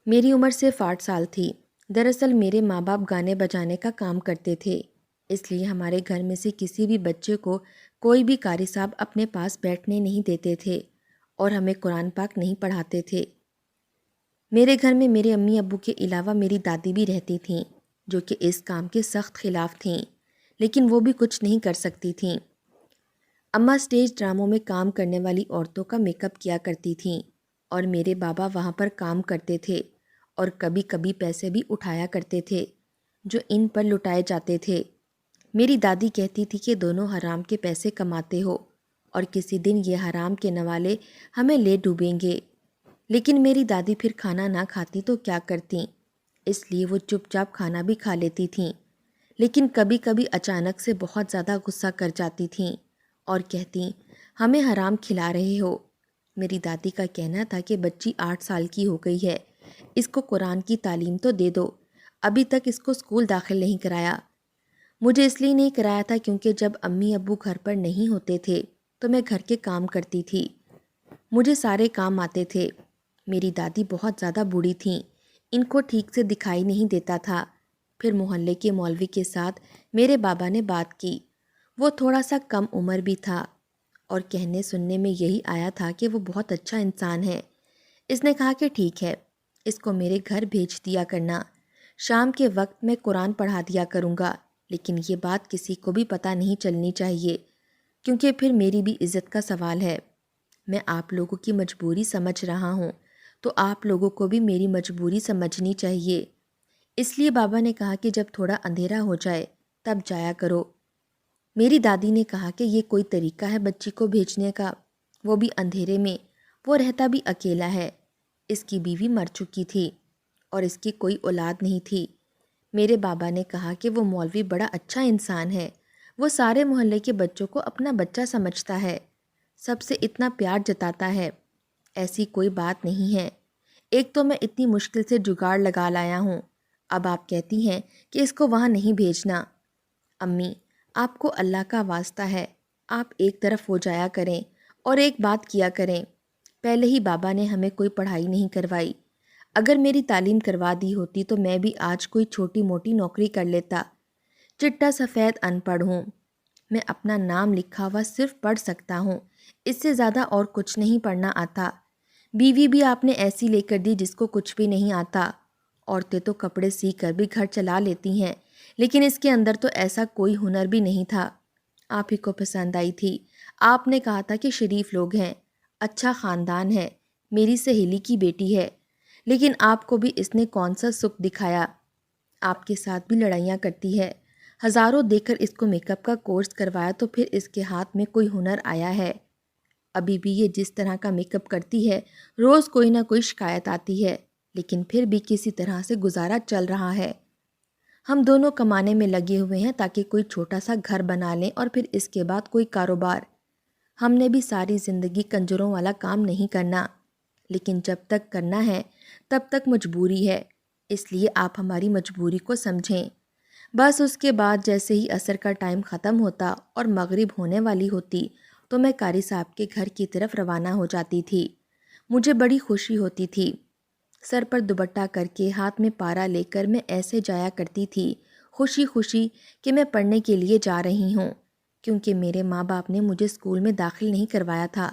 میری عمر صرف 8 سال تھی۔ دراصل میرے ماں باپ گانے بجانے کا کام کرتے تھے، اس لیے ہمارے گھر میں سے کسی بھی بچے کو کوئی بھی قاری صاحب اپنے پاس بیٹھنے نہیں دیتے تھے اور ہمیں قرآن پاک نہیں پڑھاتے تھے۔ میرے گھر میں میرے امی ابو کے علاوہ میری دادی بھی رہتی تھیں، جو کہ اس کام کے سخت خلاف تھیں، لیکن وہ بھی کچھ نہیں کر سکتی تھیں۔ اماں اسٹیج ڈراموں میں کام کرنے والی عورتوں کا میک اپ کیا کرتی تھیں اور میرے بابا وہاں پر کام کرتے تھے اور کبھی کبھی پیسے بھی اٹھایا کرتے تھے جو ان پر لٹائے جاتے تھے۔ میری دادی کہتی تھی کہ دونوں حرام کے پیسے کماتے ہو اور کسی دن یہ حرام کے نوالے ہمیں لے ڈوبیں گے، لیکن میری دادی پھر کھانا نہ کھاتی تو کیا کرتی، اس لیے وہ چپ چاپ کھانا بھی کھا لیتی تھیں، لیکن کبھی کبھی اچانک سے بہت زیادہ غصہ کر جاتی تھیں اور کہتی ہمیں حرام کھلا رہے ہو۔ میری دادی کا کہنا تھا کہ بچی 8 سال کی ہو گئی ہے، اس کو قرآن کی تعلیم تو دے دو، ابھی تک اس کو اسکول داخل نہیں کرایا۔ مجھے اس لیے نہیں کرایا تھا کیونکہ جب امی ابو گھر پر نہیں ہوتے تھے تو میں گھر کے کام کرتی تھی، مجھے سارے کام آتے تھے۔ میری دادی بہت زیادہ بوڑھی تھیں، ان کو ٹھیک سے دکھائی نہیں دیتا تھا۔ پھر محلے کے مولوی کے ساتھ میرے بابا نے بات کی، وہ تھوڑا سا کم عمر بھی تھا اور کہنے سننے میں یہی آیا تھا کہ وہ بہت اچھا انسان ہے۔ اس نے کہا کہ ٹھیک ہے، اس کو میرے گھر بھیج دیا کرنا، شام کے وقت میں قرآن پڑھا دیا کروں گا، لیکن یہ بات کسی کو بھی پتہ نہیں چلنی چاہیے کیونکہ پھر میری بھی عزت کا سوال ہے۔ میں آپ لوگوں کی مجبوری سمجھ رہا ہوں تو آپ لوگوں کو بھی میری مجبوری سمجھنی چاہیے۔ اس لیے بابا نے کہا کہ جب تھوڑا اندھیرا ہو جائے تب جایا کرو۔ میری دادی نے کہا کہ یہ کوئی طریقہ ہے بچی کو بھیجنے کا، وہ بھی اندھیرے میں، وہ رہتا بھی اکیلا ہے، اس کی بیوی مر چکی تھی اور اس کی کوئی اولاد نہیں تھی۔ میرے بابا نے کہا کہ وہ مولوی بڑا اچھا انسان ہے، وہ سارے محلے کے بچوں کو اپنا بچہ سمجھتا ہے، سب سے اتنا پیار جتاتا ہے، ایسی کوئی بات نہیں ہے۔ ایک تو میں اتنی مشکل سے جگاڑ لگا لایا ہوں، اب آپ کہتی ہیں کہ اس کو وہاں نہیں بھیجنا۔ امی، آپ کو اللہ کا واسطہ ہے، آپ ایک طرف ہو جایا کریں اور ایک بات کیا کریں۔ پہلے ہی بابا نے ہمیں کوئی پڑھائی نہیں کروائی، اگر میری تعلیم کروا دی ہوتی تو میں بھی آج کوئی چھوٹی موٹی نوکری کر لیتا۔ چٹا سفید ان پڑھ ہوں، میں اپنا نام لکھا ہوا صرف پڑھ سکتا ہوں، اس سے زیادہ اور کچھ نہیں پڑھنا آتا۔ بیوی بھی آپ نے ایسی لے کر دی جس کو کچھ بھی نہیں آتا۔ عورتیں تو کپڑے سی کر بھی گھر چلا لیتی ہیں، لیکن اس کے اندر تو ایسا کوئی ہنر بھی نہیں تھا۔ آپ ہی کو پسند آئی تھی، آپ نے کہا تھا کہ شریف لوگ ہیں، اچھا خاندان ہے، میری سہیلی کی بیٹی ہے، لیکن آپ کو بھی اس نے کون سا سکھ دکھایا، آپ کے ساتھ بھی لڑائیاں کرتی ہے، ہزاروں دے کر اس کو میک اپ کا کورس کروایا تو پھر اس کے ہاتھ میں کوئی ہنر آیا ہے؟ ابھی بھی یہ جس طرح کا میک اپ کرتی ہے روز کوئی نہ کوئی شکایت آتی ہے، لیکن پھر بھی کسی طرح سے گزارا چل رہا ہے۔ ہم دونوں کمانے میں لگے ہوئے ہیں تاکہ کوئی چھوٹا سا گھر بنا لیں اور پھر اس کے بعد کوئی کاروبار۔ ہم نے بھی ساری زندگی کنجروں والا کام نہیں کرنا، لیکن جب تک کرنا ہے تب تک مجبوری ہے، اس لیے آپ ہماری مجبوری کو سمجھیں۔ بس اس کے بعد جیسے ہی عصر کا ٹائم ختم ہوتا اور مغرب ہونے والی ہوتی تو میں قاری صاحب کے گھر کی طرف روانہ ہو جاتی تھی۔ مجھے بڑی خوشی ہوتی تھی، سر پر دوپٹہ کر کے ہاتھ میں پارا لے کر میں ایسے جایا کرتی تھی، خوشی خوشی کہ میں پڑھنے کے لیے جا رہی ہوں، کیونکہ میرے ماں باپ نے مجھے اسکول میں داخل نہیں کروایا تھا۔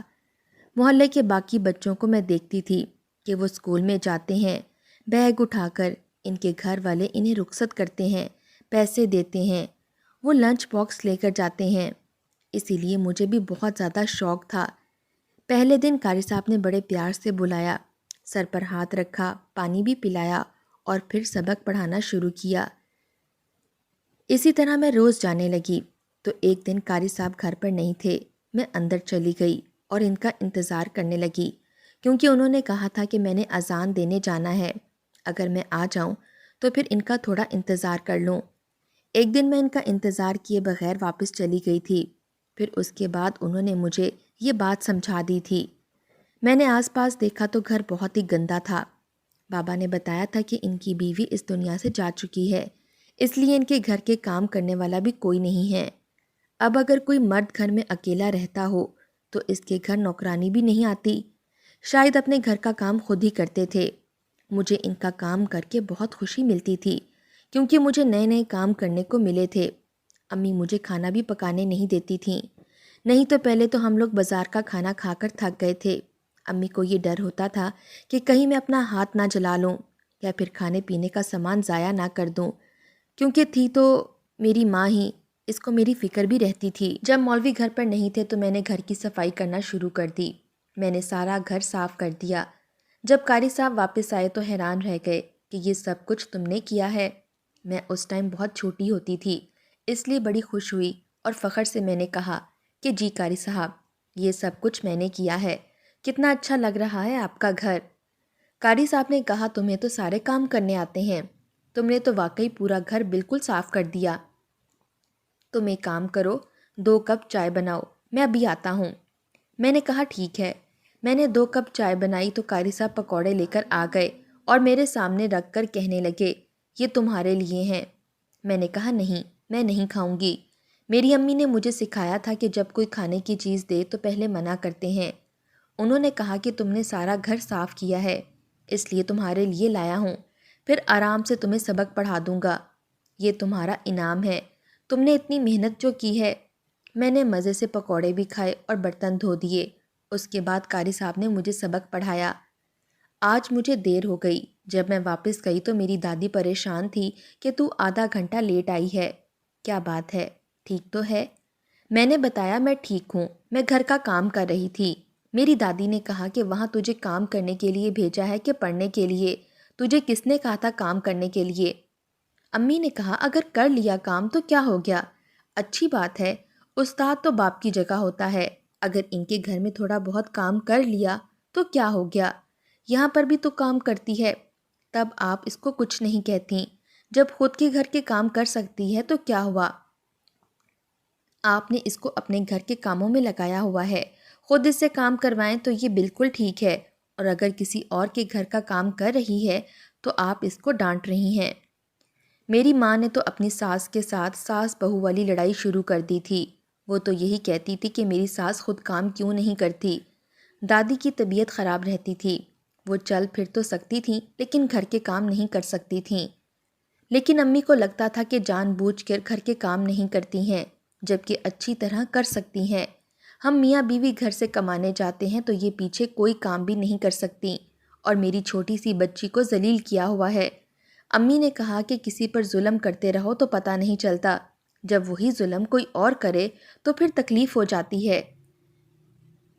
محلے کے باقی بچوں کو میں دیکھتی تھی کہ وہ اسکول میں جاتے ہیں، بیگ اٹھا کر ان کے گھر والے انہیں رخصت کرتے ہیں، پیسے دیتے ہیں، وہ لنچ باکس لے کر جاتے ہیں، اسی لیے مجھے بھی بہت زیادہ شوق تھا۔ پہلے دن قاری صاحب نے بڑے پیار سے بلایا، سر پر ہاتھ رکھا، پانی بھی پلایا اور پھر سبق پڑھانا شروع کیا۔ اسی طرح میں روز جانے لگی تو ایک دن قاری صاحب گھر پر نہیں تھے، میں اندر چلی گئی اور ان کا انتظار کرنے لگی کیونکہ انہوں نے کہا تھا کہ میں نے اذان دینے جانا ہے، اگر میں آ جاؤں تو پھر ان کا تھوڑا انتظار کر لوں۔ ایک دن میں ان کا انتظار کیے بغیر واپس چلی گئی تھی، پھر اس کے بعد انہوں نے مجھے یہ بات سمجھا دی تھی۔ میں نے آس پاس دیکھا تو گھر بہت ہی گندا تھا۔ بابا نے بتایا تھا کہ ان کی بیوی اس دنیا سے جا چکی ہے، اس لیے ان کے گھر کے کام کرنے والا بھی کوئی نہیں ہے۔ اب اگر کوئی مرد گھر میں اکیلا رہتا ہو تو اس کے گھر نوکرانی بھی نہیں آتی، شاید اپنے گھر کا کام خود ہی کرتے تھے۔ مجھے ان کا کام کر کے بہت خوشی ملتی تھی کیونکہ مجھے نئے نئے کام کرنے کو ملے تھے۔ امی مجھے کھانا بھی پکانے نہیں دیتی تھیں، نہیں تو پہلے تو ہم لوگ بازار کا کھانا کھا کر تھک گئے تھے۔ امی کو یہ ڈر ہوتا تھا کہ کہیں میں اپنا ہاتھ نہ جلا لوں یا پھر کھانے پینے کا سامان ضائع نہ کر دوں، کیونکہ تھی تو میری ماں ہی، اس کو میری فکر بھی رہتی تھی۔ جب مولوی گھر پر نہیں تھے تو میں نے گھر کی صفائی کرنا شروع کر دی۔ میں نے سارا گھر صاف کر دیا۔ جب قاری صاحب واپس آئے تو حیران رہ گئے کہ یہ سب کچھ تم نے کیا ہے۔ میں اس ٹائم بہت چھوٹی ہوتی تھی، اس لیے بڑی خوش ہوئی اور فخر سے میں نے کہا کہ جی قاری صاحب، یہ سب کچھ میں نے کیا ہے، کتنا اچھا لگ رہا ہے آپ کا گھر۔ قاری صاحب نے کہا تمہیں تو سارے کام کرنے آتے ہیں، تم نے تو واقعی پورا گھر بالکل صاف کر دیا۔ تم ایک کام کرو، 2 کپ چائے بناؤ، میں ابھی آتا ہوں۔ میں نے کہا ٹھیک ہے۔ میں نے 2 کپ چائے بنائی تو قاری صاحب پکوڑے لے کر آ گئے اور میرے سامنے رکھ کر کہنے لگے یہ تمہارے لیے ہیں۔ میں نے کہا نہیں، میں نہیں کھاؤں گی۔ میری امی نے مجھے سکھایا تھا کہ جب کوئی کھانے کی چیز دے تو پہلے منع کرتے ہیں۔ انہوں نے کہا کہ تم نے سارا گھر صاف کیا ہے، اس لیے تمہارے لیے لایا ہوں، پھر آرام سے تمہیں سبق پڑھا دوں گا، یہ تمہارا انعام ہے، تم نے اتنی محنت جو کی ہے۔ میں نے مزے سے پکوڑے بھی کھائے اور برتن دھو دیے۔ اس کے بعد قاری صاحب نے مجھے سبق پڑھایا۔ آج مجھے دیر ہو گئی۔ جب میں واپس گئی تو میری دادی پریشان تھی کہ تو آدھا گھنٹہ لیٹ آئی ہے، کیا بات ہے، ٹھیک تو ہے؟ میں نے بتایا میں ٹھیک ہوں، میں گھر کا کام کر رہی تھی۔ میری دادی نے کہا کہ وہاں تجھے کام کرنے کے لیے بھیجا ہے کہ پڑھنے کے لیے؟ تجھے کس نے کہا تھا کام کرنے کے لیے؟ امی نے کہا اگر کر لیا کام تو کیا ہو گیا، اچھی بات ہے، استاد تو باپ کی جگہ ہوتا ہے، اگر ان کے گھر میں تھوڑا بہت کام کر لیا تو کیا ہو گیا، یہاں پر بھی تو کام کرتی ہے، تب آپ اس کو کچھ نہیں کہتی، جب خود کے گھر کے کام کر سکتی ہے تو کیا ہوا؟ آپ نے اس کو اپنے گھر کے کاموں میں لگایا ہوا ہے، خود اس سے کام کروائیں تو یہ بالکل ٹھیک ہے، اور اگر کسی اور کے گھر کا کام کر رہی ہے تو آپ اس کو ڈانٹ رہی ہیں۔ میری ماں نے تو اپنی ساس کے ساتھ ساس بہو والی لڑائی شروع کر دی تھی۔ وہ تو یہی کہتی تھی کہ میری ساس خود کام کیوں نہیں کرتی۔ دادی کی طبیعت خراب رہتی تھی، وہ چل پھر تو سکتی تھیں لیکن گھر کے کام نہیں کر سکتی تھیں۔ لیکن امی کو لگتا تھا کہ جان بوجھ کر گھر کے کام نہیں کرتی ہیں، جبکہ اچھی طرح کر سکتی ہیں۔ ہم میاں بیوی گھر سے کمانے جاتے ہیں تو یہ پیچھے کوئی کام بھی نہیں کر سکتی، اور میری چھوٹی سی بچی کو ذلیل کیا ہوا ہے۔ امی نے کہا کہ کسی پر ظلم کرتے رہو تو پتہ نہیں چلتا، جب وہی ظلم کوئی اور کرے تو پھر تکلیف ہو جاتی ہے۔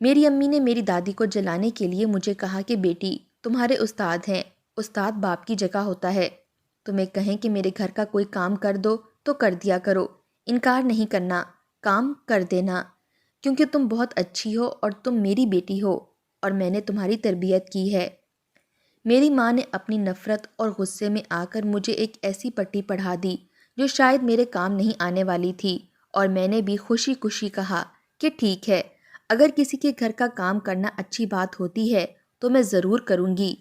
میری امی نے میری دادی کو جلانے کے لیے مجھے کہا کہ بیٹی تمہارے استاد ہیں، استاد باپ کی جگہ ہوتا ہے، تمہیں کہیں کہ میرے گھر کا کوئی کام کر دو تو کر دیا کرو، انکار نہیں کرنا، کام کر دینا، کیونکہ تم بہت اچھی ہو اور تم میری بیٹی ہو اور میں نے تمہاری تربیت کی ہے۔ میری ماں نے اپنی نفرت اور غصے میں آ کر مجھے ایک ایسی پٹی پڑھا دی جو شاید میرے کام نہیں آنے والی تھی، اور میں نے بھی خوشی خوشی کہا کہ ٹھیک ہے، اگر کسی کے گھر کا کام کرنا اچھی بات ہوتی ہے تو میں ضرور کروں گی۔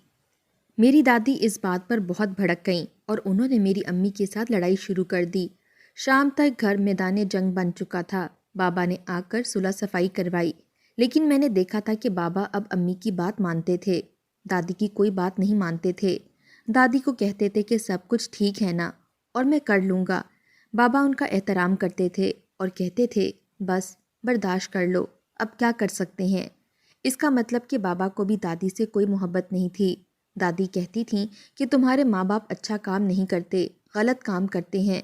میری دادی اس بات پر بہت بھڑک گئیں اور انہوں نے میری امی کے ساتھ لڑائی شروع کر دی۔ شام تک گھر میدان جنگ بن چکا تھا۔ بابا نے آ کر صلح صفائی کروائی، لیکن میں نے دیکھا تھا کہ بابا اب امی کی بات مانتے تھے، دادی کی کوئی بات نہیں مانتے تھے۔ دادی کو کہتے تھے کہ سب کچھ ٹھیک ہے نا اور میں کر لوں گا۔ بابا ان کا احترام کرتے تھے اور کہتے تھے بس برداشت کر لو، اب کیا کر سکتے ہیں۔ اس کا مطلب کہ بابا کو بھی دادی سے کوئی محبت نہیں تھی۔ دادی کہتی تھیں کہ تمہارے ماں باپ اچھا کام نہیں کرتے، غلط کام کرتے ہیں۔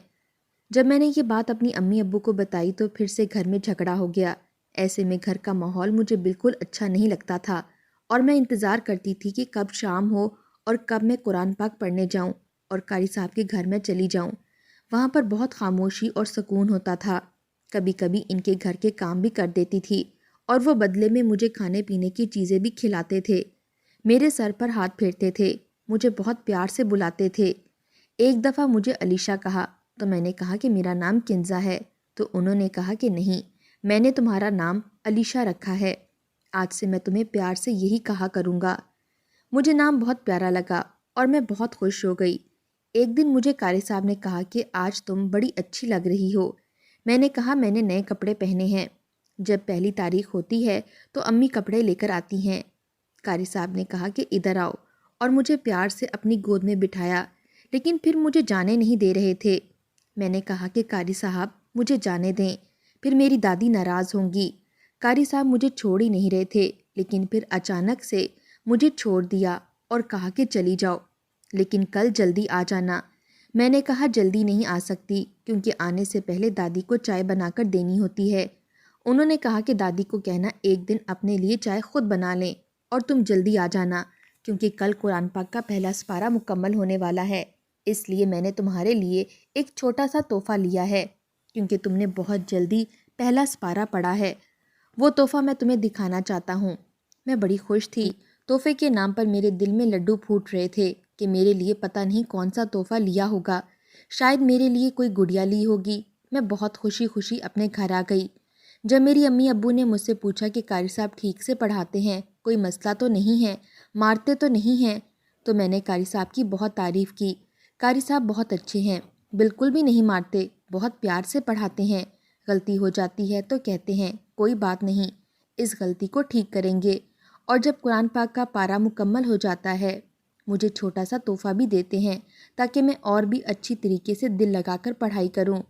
جب میں نے یہ بات اپنی امی ابو کو بتائی تو پھر سے گھر میں جھگڑا ہو گیا۔ ایسے میں گھر کا ماحول مجھے بالکل اچھا نہیں لگتا تھا، اور میں انتظار کرتی تھی کہ کب شام ہو اور کب میں قرآن پاک پڑھنے جاؤں اور قاری صاحب کے گھر میں چلی جاؤں۔ وہاں پر بہت خاموشی اور سکون ہوتا تھا۔ کبھی کبھی ان کے گھر کے کام بھی کر دیتی تھی اور وہ بدلے میں مجھے کھانے پینے کی چیزیں بھی کھلاتے تھے، میرے سر پر ہاتھ پھیرتے تھے، مجھے بہت پیار سے بلاتے تھے۔ ایک دفعہ مجھے علیشہ کہا تو میں نے کہا کہ میرا نام کنزہ ہے، تو انہوں نے کہا کہ نہیں، میں نے تمہارا نام علیشہ رکھا ہے، آج سے میں تمہیں پیار سے یہی کہا کروں گا۔ مجھے نام بہت پیارا لگا اور میں بہت خوش ہو گئی۔ ایک دن مجھے قاری صاحب نے کہا کہ آج تم بڑی اچھی لگ رہی ہو۔ میں نے کہا میں نے نئے کپڑے پہنے ہیں، جب پہلی تاریخ ہوتی ہے تو امی کپڑے لے کر آتی ہیں۔ قاری صاحب نے کہا کہ ادھر آؤ اور مجھے پیار سے اپنی گود میں بٹھایا، لیکن پھر مجھے جانے نہیں دے رہے تھے۔ میں نے کہا کہ قاری صاحب مجھے جانے دیں، پھر میری دادی ناراض ہوں گی۔ قاری صاحب مجھے چھوڑ ہی نہیں رہے تھے، لیکن پھر اچانک سے مجھے چھوڑ دیا اور کہا کہ چلی جاؤ، لیکن کل جلدی آ جانا۔ میں نے کہا جلدی نہیں آ سکتی، کیونکہ آنے سے پہلے دادی کو چائے بنا کر دینی ہوتی ہے۔ انہوں نے کہا کہ دادی کو کہنا ایک دن اپنے لیے چائے خود بنا لیں اور تم جلدی آ جانا، کیونکہ کل قرآن پاک کا پہلا سپارہ مکمل ہونے والا ہے، اس لیے میں نے تمہارے لیے ایک چھوٹا سا تحفہ لیا ہے، کیونکہ تم نے بہت جلدی پہلا سپارہ پڑھا ہے۔ وہ تحفہ میں تمہیں دکھانا چاہتا ہوں۔ میں بڑی خوش تھی۔ تحفے کے نام پر میرے دل میں لڈو پھوٹ رہے تھے کہ میرے لیے پتہ نہیں کون سا تحفہ لیا ہوگا، شاید میرے لیے کوئی گڑیا لی ہوگی۔ میں بہت خوشی خوشی اپنے گھر آ گئی۔ جب میری امی ابو نے مجھ سے پوچھا کہ قاری صاحب ٹھیک سے پڑھاتے ہیں، کوئی مسئلہ تو نہیں ہے، مارتے تو نہیں ہیں، تو میں نے قاری صاحب کی بہت تعریف کی۔ قاری صاحب بہت اچھے ہیں، بالکل بھی نہیں مارتے، بہت پیار سے پڑھاتے ہیں، غلطی ہو جاتی ہے تو کہتے ہیں کوئی بات نہیں، اس غلطی کو ٹھیک کریں گے، اور جب قرآن پاک کا پارہ مکمل ہو جاتا ہے مجھے چھوٹا سا تحفہ بھی دیتے ہیں تاکہ میں اور بھی اچھی طریقے سے دل لگا کر پڑھائی کروں۔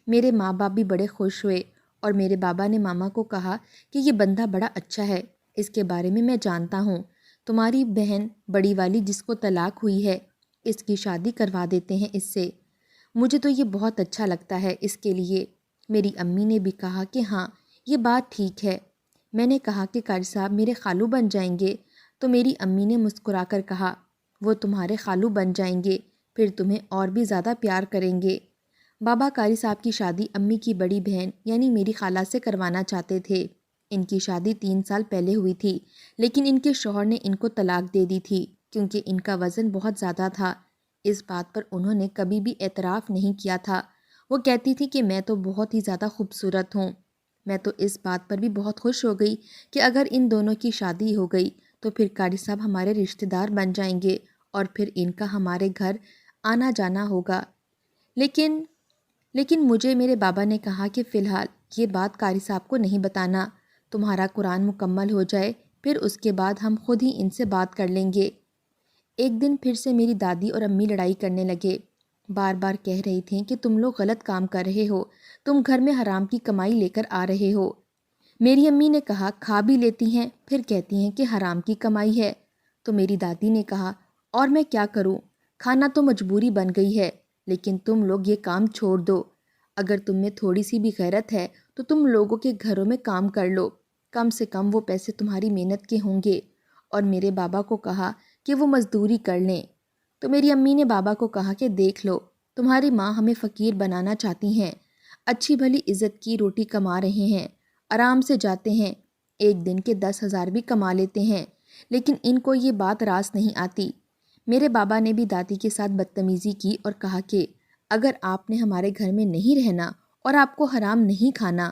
میرے ماں باپ بھی بڑے خوش ہوئے، اور میرے بابا نے ماما کو کہا کہ یہ بندہ بڑا اچھا ہے، اس کے بارے میں جانتا ہوں، تمہاری بہن بڑی والی جس کو طلاق ہوئی ہے، اس کی شادی کروا دیتے ہیں اس سے۔ مجھے تو یہ بہت اچھا لگتا ہے اس کے لیے۔ میری امی نے بھی کہا کہ ہاں یہ بات ٹھیک ہے۔ میں نے کہا کہ قاری صاحب میرے خالو بن جائیں گے، تو میری امی نے مسکرا کر کہا وہ تمہارے خالو بن جائیں گے، پھر تمہیں اور بھی زیادہ پیار کریں گے۔ بابا قاری صاحب کی شادی امی کی بڑی بہن یعنی میری خالہ سے کروانا چاہتے تھے۔ ان کی شادی 3 سال پہلے ہوئی تھی، لیکن ان کے شوہر نے ان کو طلاق دے دی تھی کیونکہ ان کا وزن بہت زیادہ تھا۔ اس بات پر انہوں نے کبھی بھی اعتراف نہیں کیا تھا۔ وہ کہتی تھی کہ میں تو بہت ہی زیادہ خوبصورت ہوں۔ میں تو اس بات پر بھی بہت خوش ہو گئی کہ اگر ان دونوں کی شادی ہو گئی تو پھر قاری صاحب ہمارے رشتہ دار بن جائیں گے اور پھر ان کا ہمارے گھر آنا جانا ہوگا۔ لیکن مجھے میرے بابا نے کہا کہ فی الحال یہ بات قاری صاحب کو نہیں بتانا، تمہارا قرآن مکمل ہو جائے پھر اس کے بعد ہم خود ہی ان سے بات کر لیں گے۔ ایک دن پھر سے میری دادی اور امی لڑائی کرنے لگے، بار بار کہہ رہی تھیں کہ تم لوگ غلط کام کر رہے ہو، تم گھر میں حرام کی کمائی لے کر آ رہے ہو۔ میری امی نے کہا کھا بھی لیتی ہیں پھر کہتی ہیں کہ حرام کی کمائی ہے، تو میری دادی نے کہا اور میں کیا کروں، کھانا تو مجبوری بن گئی ہے، لیکن تم لوگ یہ کام چھوڑ دو، اگر تم میں تھوڑی سی بھی غیرت ہے تو تم لوگوں کے گھروں میں کام کر لو، کم سے کم وہ پیسے تمہاری محنت کے ہوں گے۔ اور میرے بابا کو کہا کہ وہ مزدوری کر لیں، تو میری امی نے بابا کو کہا کہ دیکھ لو تمہاری ماں ہمیں فقیر بنانا چاہتی ہیں، اچھی بھلی عزت کی روٹی کما رہے ہیں، آرام سے جاتے ہیں، ایک دن کے 10,000 بھی کما لیتے ہیں، لیکن ان کو یہ بات راس نہیں آتی۔ میرے بابا نے بھی دادی کے ساتھ بدتمیزی کی اور کہا کہ اگر آپ نے ہمارے گھر میں نہیں رہنا اور آپ کو حرام نہیں کھانا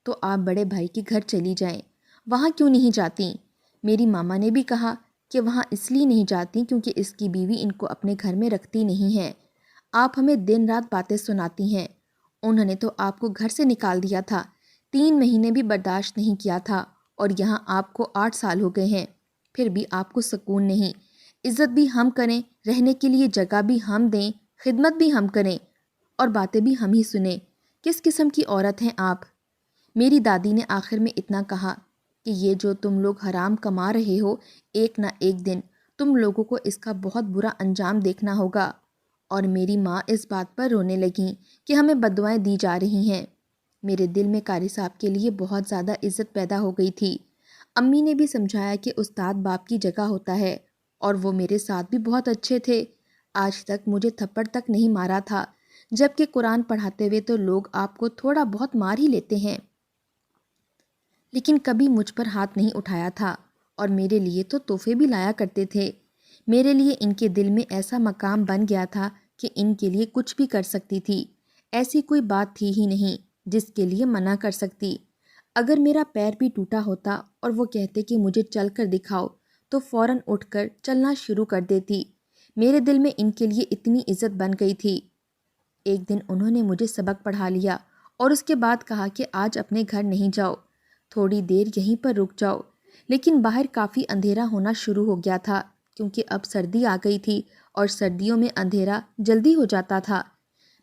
تو آپ بڑے بھائی کے گھر چلی جائیں، وہاں کیوں نہیں جاتی؟ میری ماما نے بھی کہا کہ وہاں اس لیے نہیں جاتی کیونکہ اس کی بیوی ان کو اپنے گھر میں رکھتی نہیں ہے، آپ ہمیں دن رات باتیں سناتی ہیں، انہوں نے تو آپ کو گھر سے نکال دیا تھا، 3 مہینے بھی برداشت نہیں کیا تھا، اور یہاں آپ کو 8 سال ہو گئے ہیں، پھر بھی آپ کو سکون نہیں، عزت بھی ہم کریں، رہنے کے لیے جگہ بھی ہم دیں، خدمت بھی ہم کریں اور باتیں بھی ہم ہی سنیں، کس قسم کی عورت ہیں آپ؟ میری دادی نے آخر میں اتنا کہا کہ یہ جو تم لوگ حرام کما رہے ہو، ایک نہ ایک دن تم لوگوں کو اس کا بہت برا انجام دیکھنا ہوگا۔ اور میری ماں اس بات پر رونے لگیں کہ ہمیں بددعائیں دی جا رہی ہیں۔ میرے دل میں قاری صاحب کے لیے بہت زیادہ عزت پیدا ہو گئی تھی۔ امی نے بھی سمجھایا کہ استاد باپ کی جگہ ہوتا ہے، اور وہ میرے ساتھ بھی بہت اچھے تھے، آج تک مجھے تھپڑ تک نہیں مارا تھا، جبکہ قرآن پڑھاتے ہوئے تو لوگ آپ کو تھوڑا بہت مار ہی لیتے ہیں، لیکن کبھی مجھ پر ہاتھ نہیں اٹھایا تھا، اور میرے لیے تو تحفے بھی لایا کرتے تھے۔ میرے لیے ان کے دل میں ایسا مقام بن گیا تھا کہ ان کے لیے کچھ بھی کر سکتی تھی، ایسی کوئی بات تھی ہی نہیں جس کے لیے منع کر سکتی۔ اگر میرا پیر بھی ٹوٹا ہوتا اور وہ کہتے کہ مجھے چل کر دکھاؤ تو فوراً اٹھ کر چلنا شروع کر دیتی۔ میرے دل میں ان کے لیے اتنی عزت بن گئی تھی۔ ایک دن انہوں نے مجھے سبق پڑھا لیا اور اس کے بعد کہا کہ آج اپنے گھر نہیں جاؤ، تھوڑی دیر یہیں پر رک جاؤ، لیکن باہر کافی اندھیرا ہونا شروع ہو گیا تھا کیونکہ اب سردی آ گئی تھی اور سردیوں میں اندھیرا جلدی ہو جاتا تھا۔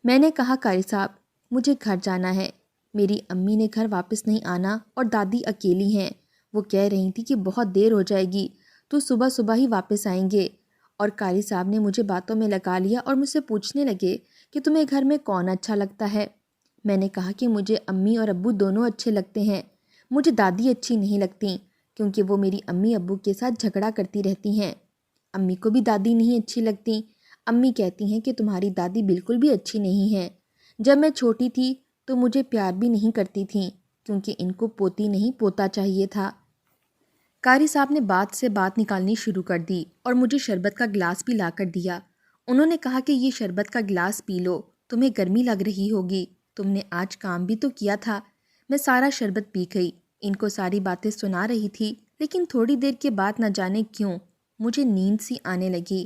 میں نے کہا قاری صاحب مجھے گھر جانا ہے، میری امی نے گھر واپس نہیں آنا اور دادی اکیلی ہیں، وہ کہہ رہی تھی کہ بہت دیر ہو جائے گی تو صبح صبح ہی واپس آئیں گے۔ اور قاری صاحب نے مجھے باتوں میں لگا لیا اور مجھ سے پوچھنے لگے کہ تمہیں گھر میں کون اچھا لگتا ہے۔ میں نے کہا کہ مجھے امی اور ابو دونوں اچھے لگتے ہیں، مجھے دادی اچھی نہیں لگتی کیونکہ وہ میری امی ابو کے ساتھ جھگڑا کرتی رہتی ہیں۔ امی کو بھی دادی نہیں اچھی لگتی، امی کہتی ہیں کہ تمہاری دادی بالکل بھی اچھی نہیں ہے، جب میں چھوٹی تھی تو مجھے پیار بھی نہیں کرتی تھیں کیونکہ ان کو پوتی نہیں پوتا چاہیے تھا۔ قاری صاحب نے بات سے بات نکالنی شروع کر دی اور مجھے شربت کا گلاس بھی لا کر دیا۔ انہوں نے کہا کہ یہ شربت کا گلاس پی لو، تمہیں گرمی لگ رہی ہوگی، تم نے آج کام بھی تو کیا تھا۔ میں سارا شربت پی گئی، ان کو ساری باتیں سنا رہی تھی، لیکن تھوڑی دیر کے بعد نہ جانے کیوں مجھے نیند سی آنے لگی۔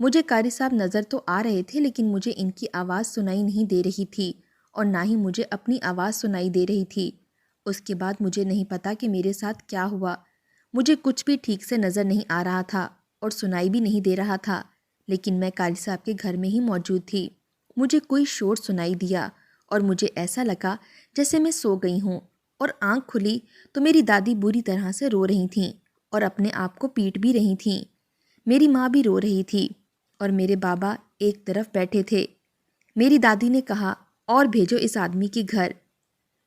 مجھے قاری صاحب نظر تو آ رہے تھے لیکن مجھے ان کی آواز سنائی نہیں دے رہی تھی اور نہ ہی مجھے اپنی آواز سنائی دے رہی تھی۔ اس کے بعد مجھے نہیں پتا کہ میرے ساتھ کیا ہوا، مجھے کچھ بھی ٹھیک سے نظر نہیں آ رہا تھا اور سنائی بھی نہیں دے رہا تھا، لیکن میں قاری صاحب کے گھر میں ہی موجود تھی۔ مجھے کوئی شور سنائی دیا اور مجھے ایسا لگا جیسے میں سو گئی ہوں، اور آنکھ کھلی تو میری دادی بری طرح سے رو رہی تھیں اور اپنے آپ کو پیٹ بھی رہی تھیں۔ میری ماں بھی رو رہی تھی اور میرے بابا ایک طرف بیٹھے تھے۔ میری دادی نے کہا اور بھیجو اس آدمی کے گھر،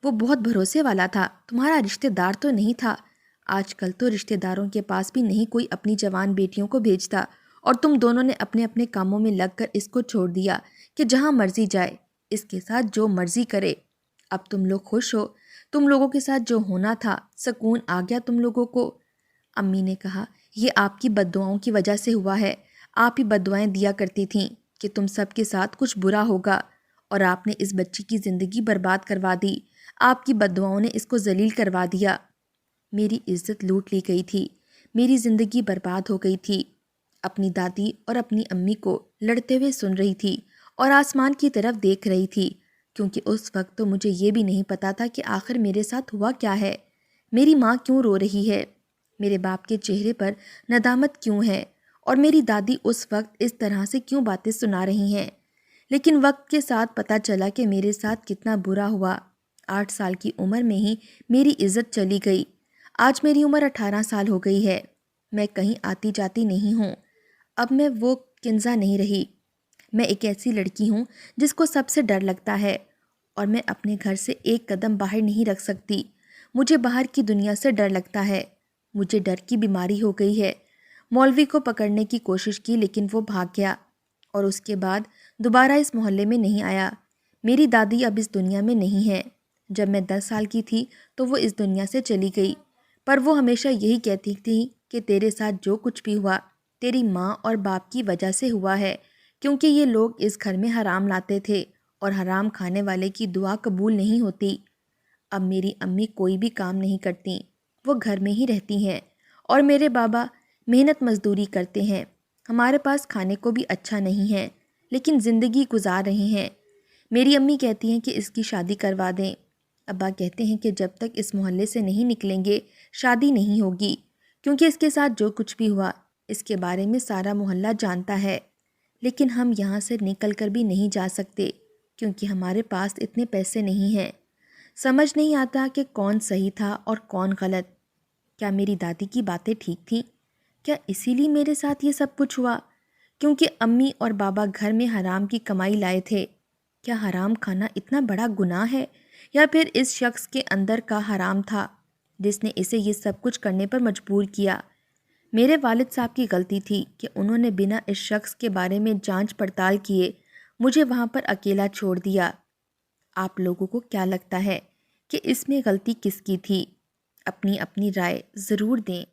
وہ بہت بھروسے والا تھا، تمہارا رشتہ دار تو نہیں تھا۔ آج کل تو رشتہ داروں کے پاس بھی نہیں کوئی اپنی جوان بیٹیوں کو بھیجتا، اور تم دونوں نے اپنے اپنے کاموں میں لگ کر اس کو چھوڑ دیا کہ جہاں مرضی جائے، اس کے ساتھ جو مرضی کرے۔ اب تم لوگ خوش ہو، تم لوگوں کے ساتھ جو ہونا تھا، سکون آ گیا تم لوگوں کو۔ امی نے کہا یہ آپ کی بد دعاؤں کی وجہ سے ہوا ہے، آپ ہی بد دعائیں دیا کرتی تھیں کہ تم سب کے ساتھ کچھ برا ہوگا، اور آپ نے اس بچی کی زندگی برباد کروا دی، آپ کی بد دعاؤں نے اس کو ذلیل کروا دیا۔ میری عزت لوٹ لی گئی تھی، میری زندگی برباد ہو گئی تھی۔ اپنی دادی اور اپنی امی کو لڑتے ہوئے سن رہی تھی اور آسمان کی طرف دیکھ رہی تھی، کیونکہ اس وقت تو مجھے یہ بھی نہیں پتا تھا کہ آخر میرے ساتھ ہوا کیا ہے، میری ماں کیوں رو رہی ہے، میرے باپ کے چہرے پر ندامت کیوں ہے، اور میری دادی اس وقت اس طرح سے کیوں باتیں سنا رہی ہیں۔ لیکن وقت کے ساتھ پتہ چلا کہ میرے ساتھ کتنا برا ہوا۔ 8 سال کی عمر میں ہی میری عزت چلی گئی۔ آج میری عمر 18 سال ہو گئی ہے، میں کہیں آتی جاتی نہیں ہوں، اب میں وہ کنزا نہیں رہی۔ میں ایک ایسی لڑکی ہوں جس کو سب سے ڈر لگتا ہے، اور میں اپنے گھر سے ایک قدم باہر نہیں رکھ سکتی، مجھے باہر کی دنیا سے ڈر لگتا ہے، مجھے ڈر کی بیماری ہو گئی ہے۔ مولوی کو پکڑنے کی کوشش کی لیکن وہ بھاگ گیا، اور اس کے بعد دوبارہ اس محلے میں نہیں آیا۔ میری دادی اب اس دنیا میں نہیں ہے، جب میں 10 سال کی تھی تو وہ اس دنیا سے چلی گئی، پر وہ ہمیشہ یہی کہتی تھی کہ تیرے ساتھ جو کچھ بھی ہوا تیری ماں اور باپ کی وجہ سے ہوا ہے، کیونکہ یہ لوگ اس گھر میں حرام لاتے تھے اور حرام کھانے والے کی دعا قبول نہیں ہوتی۔ اب میری امی کوئی بھی کام نہیں کرتی، وہ گھر میں ہی رہتی ہیں، اور میرے بابا محنت مزدوری کرتے ہیں۔ ہمارے پاس کھانے کو بھی اچھا نہیں ہے، لیکن زندگی گزار رہے ہیں۔ میری امی کہتی ہیں کہ اس کی شادی کروا دیں، ابا کہتے ہیں کہ جب تک اس محلے سے نہیں نکلیں گے شادی نہیں ہوگی، کیونکہ اس کے ساتھ جو کچھ بھی ہوا اس کے بارے میں سارا محلہ جانتا ہے، لیکن ہم یہاں سے نکل کر بھی نہیں جا سکتے کیونکہ ہمارے پاس اتنے پیسے نہیں ہیں۔ سمجھ نہیں آتا کہ کون صحیح تھا اور کون غلط۔ کیا میری دادی کی باتیں ٹھیک تھیں؟ کیا اسی لیے میرے ساتھ یہ سب کچھ ہوا کیونکہ امی اور بابا گھر میں حرام کی کمائی لائے تھے؟ کیا حرام کھانا اتنا بڑا گناہ ہے، یا پھر اس شخص کے اندر کا حرام تھا جس نے اسے یہ سب کچھ کرنے پر مجبور کیا؟ میرے والد صاحب کی غلطی تھی کہ انہوں نے بنا اس شخص کے بارے میں جانچ پڑتال کیے مجھے وہاں پر اکیلا چھوڑ دیا۔ آپ لوگوں کو کیا لگتا ہے کہ اس میں غلطی کس کی تھی؟ اپنی رائے ضرور دیں۔